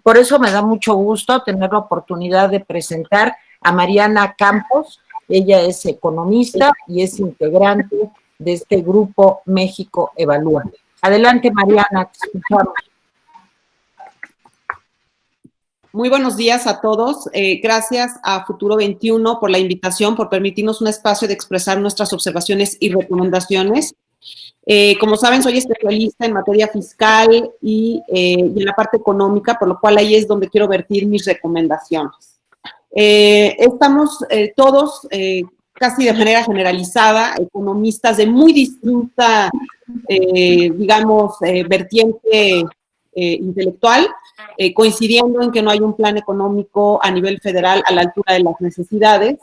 Por eso me da mucho gusto tener la oportunidad de presentar a Mariana Campos. Ella es economista y es integrante de este grupo México Evalúa. Adelante, Mariana, te escuchamos. Muy buenos días a todos. Gracias a Futuro 21 por la invitación, por permitirnos un espacio de expresar nuestras observaciones y recomendaciones. Como saben, soy especialista en materia fiscal y en la parte económica, por lo cual ahí es donde quiero vertir mis recomendaciones. Estamos todos, casi de manera generalizada, economistas de muy distinta, vertiente intelectual, coincidiendo en que no hay un plan económico a nivel federal a la altura de las necesidades.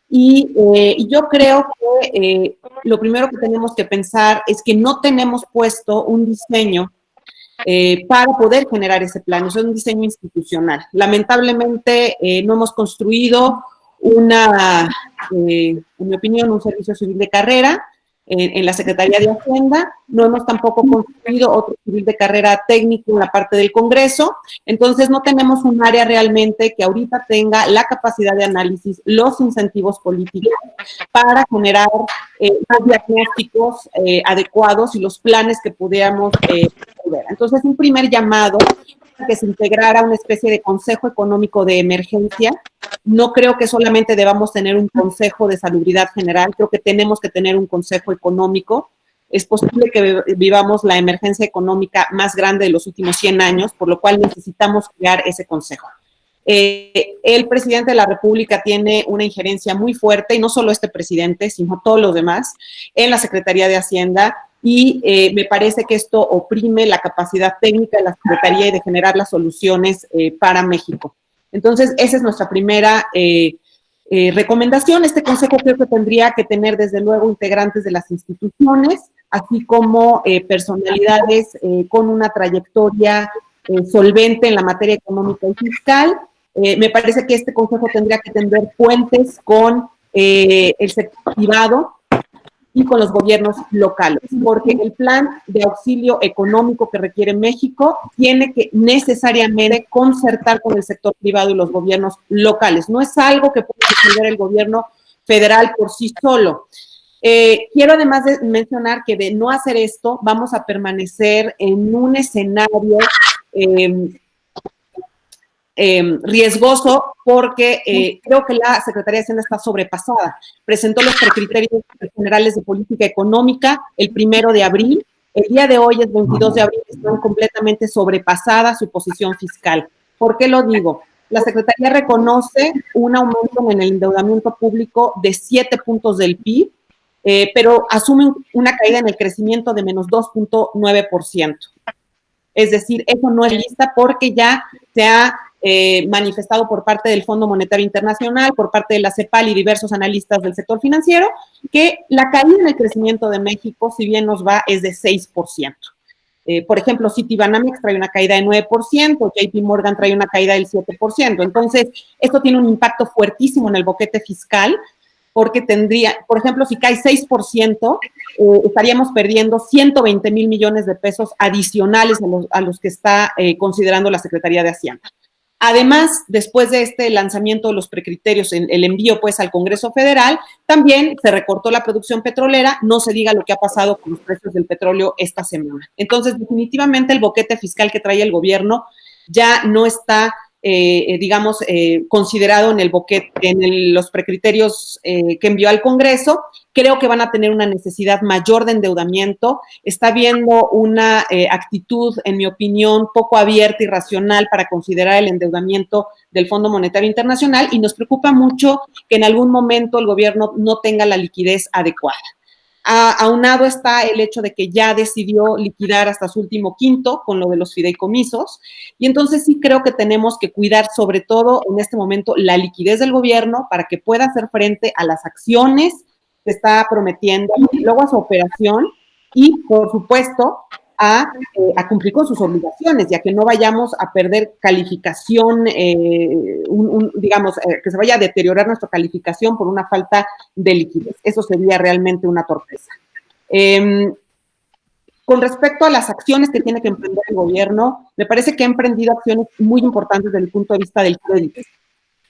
Y yo creo que lo primero que tenemos que pensar es que no tenemos puesto un diseño para poder generar ese plan. Eso es un diseño institucional. Lamentablemente no hemos construido en mi opinión, un servicio civil de carrera en la Secretaría de Hacienda. No hemos tampoco construido otro civil de carrera técnico en la parte del Congreso. Entonces, no tenemos un área realmente que ahorita tenga la capacidad de análisis, los incentivos políticos para generar los diagnósticos adecuados y los planes que pudiéramos ver. Entonces, un primer llamado que se integrara una especie de consejo económico de emergencia. No creo que solamente debamos tener un consejo de salubridad general, creo que tenemos que tener un consejo económico. Es posible que vivamos la emergencia económica más grande de los últimos 100 años, por lo cual necesitamos crear ese consejo. El presidente de la República tiene una injerencia muy fuerte, y no solo este presidente, sino todos los demás, en la Secretaría de Hacienda, y me parece que esto oprime la capacidad técnica de la Secretaría y de generar las soluciones para México. Entonces, esa es nuestra primera recomendación. Este consejo creo que tendría que tener, desde luego, integrantes de las instituciones, así como personalidades con una trayectoria solvente en la materia económica y fiscal. Me parece que este consejo tendría que tender puentes con el sector privado y con los gobiernos locales, porque el plan de auxilio económico que requiere México tiene que necesariamente concertar con el sector privado y los gobiernos locales. No es algo que puede resolver el gobierno federal por sí solo. Quiero además de mencionar que de no hacer esto, vamos a permanecer en un escenario riesgoso, porque creo que la Secretaría de Hacienda está sobrepasada. Presentó los precriterios generales de política económica el 1 de abril. El día de hoy es 22 de abril, están completamente sobrepasada su posición fiscal. ¿Por qué lo digo? La Secretaría reconoce un aumento en el endeudamiento público de 7 puntos del PIB, pero asume una caída en el crecimiento de menos 2.9%. Es decir, eso no es lista, porque ya se ha manifestado por parte del Fondo Monetario Internacional, por parte de la CEPAL y diversos analistas del sector financiero, que la caída en el crecimiento de México, si bien nos va, es de 6%. Por ejemplo, Citibanamex trae una caída de 9%, JP Morgan trae una caída del 7%. Entonces, esto tiene un impacto fuertísimo en el boquete fiscal, porque tendría, por ejemplo, si cae 6%, estaríamos perdiendo 120 mil millones de pesos adicionales a los que está considerando la Secretaría de Hacienda. Además, después de este lanzamiento de los precriterios, el envío pues al Congreso Federal, también se recortó la producción petrolera, no se diga lo que ha pasado con los precios del petróleo esta semana. Entonces, definitivamente el boquete fiscal que trae el gobierno ya no está considerado en el boquete, los precriterios que envió al Congreso. Creo que van a tener una necesidad mayor de endeudamiento. Está habiendo una actitud, en mi opinión, poco abierta y racional para considerar el endeudamiento del Fondo Monetario Internacional, y nos preocupa mucho que en algún momento el gobierno no tenga la liquidez adecuada. Aunado está el hecho de que ya decidió liquidar hasta su último quinto con lo de los fideicomisos, y entonces sí creo que tenemos que cuidar, sobre todo en este momento, la liquidez del gobierno para que pueda hacer frente a las acciones que está prometiendo, luego a su operación y, por supuesto, a cumplir con sus obligaciones, ya que no vayamos a perder calificación, que se vaya a deteriorar nuestra calificación por una falta de liquidez. Eso sería realmente una torpeza. Con respecto a las acciones que tiene que emprender el gobierno, me parece que ha emprendido acciones muy importantes desde el punto de vista del crédito.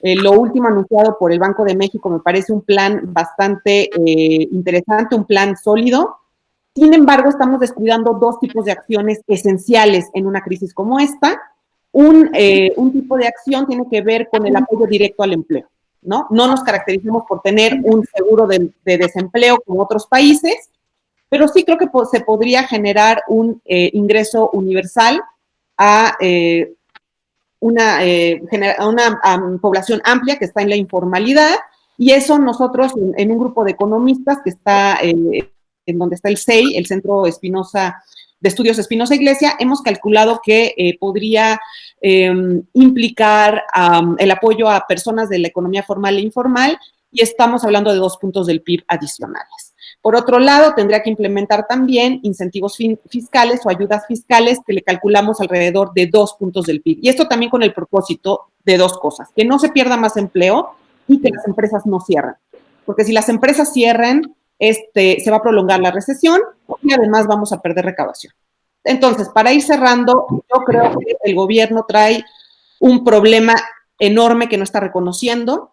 Lo último anunciado por el Banco de México me parece un plan bastante interesante, un plan sólido. Sin embargo, estamos descuidando dos tipos de acciones esenciales en una crisis como esta. Un tipo de acción tiene que ver con el apoyo directo al empleo, ¿no? No nos caracterizamos por tener un seguro de desempleo como otros países, pero sí creo que se podría generar un ingreso universal a una población amplia que está en la informalidad, y eso nosotros en un grupo de economistas que está en donde está el CEI, el Centro Espinosa de Estudios Espinosa Iglesia, hemos calculado que podría implicar el apoyo a personas de la economía formal e informal, y estamos hablando de 2 puntos del PIB adicionales. Por otro lado, tendría que implementar también incentivos fiscales o ayudas fiscales que le calculamos alrededor de 2 puntos del PIB. Y esto también con el propósito de 2 cosas: que no se pierda más empleo y que las empresas no cierren. Porque si las empresas cierran, se va a prolongar la recesión y además vamos a perder recaudación. Entonces, para ir cerrando, yo creo que el gobierno trae un problema enorme que no está reconociendo.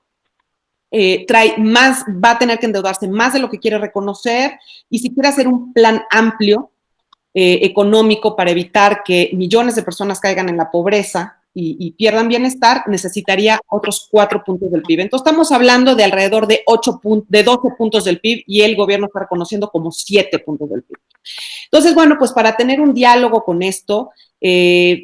Va a tener que endeudarse más de lo que quiere reconocer, y si quiere hacer un plan amplio económico para evitar que millones de personas caigan en la pobreza y pierdan bienestar, necesitaría otros 4 puntos del PIB. Entonces estamos hablando de alrededor de 12 puntos del PIB, y el gobierno está reconociendo como 7 puntos del PIB. Entonces, bueno, pues para tener un diálogo con esto,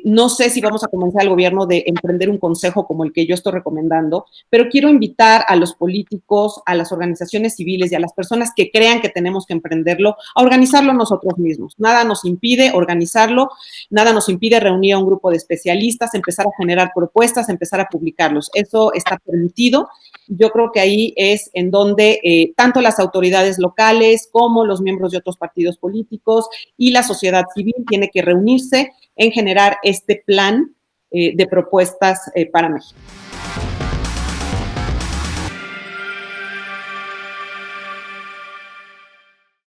no sé si vamos a convencer al gobierno de emprender un consejo como el que yo estoy recomendando, pero quiero invitar a los políticos, a las organizaciones civiles y a las personas que crean que tenemos que emprenderlo, a organizarlo nosotros mismos. Nada nos impide organizarlo, nada nos impide reunir a un grupo de especialistas, empezar a generar propuestas, empezar a publicarlos. Eso está permitido. Yo creo que ahí es en donde tanto las autoridades locales como los miembros de otros partidos políticos y la sociedad civil tiene que reunirse en generar este plan de propuestas para México.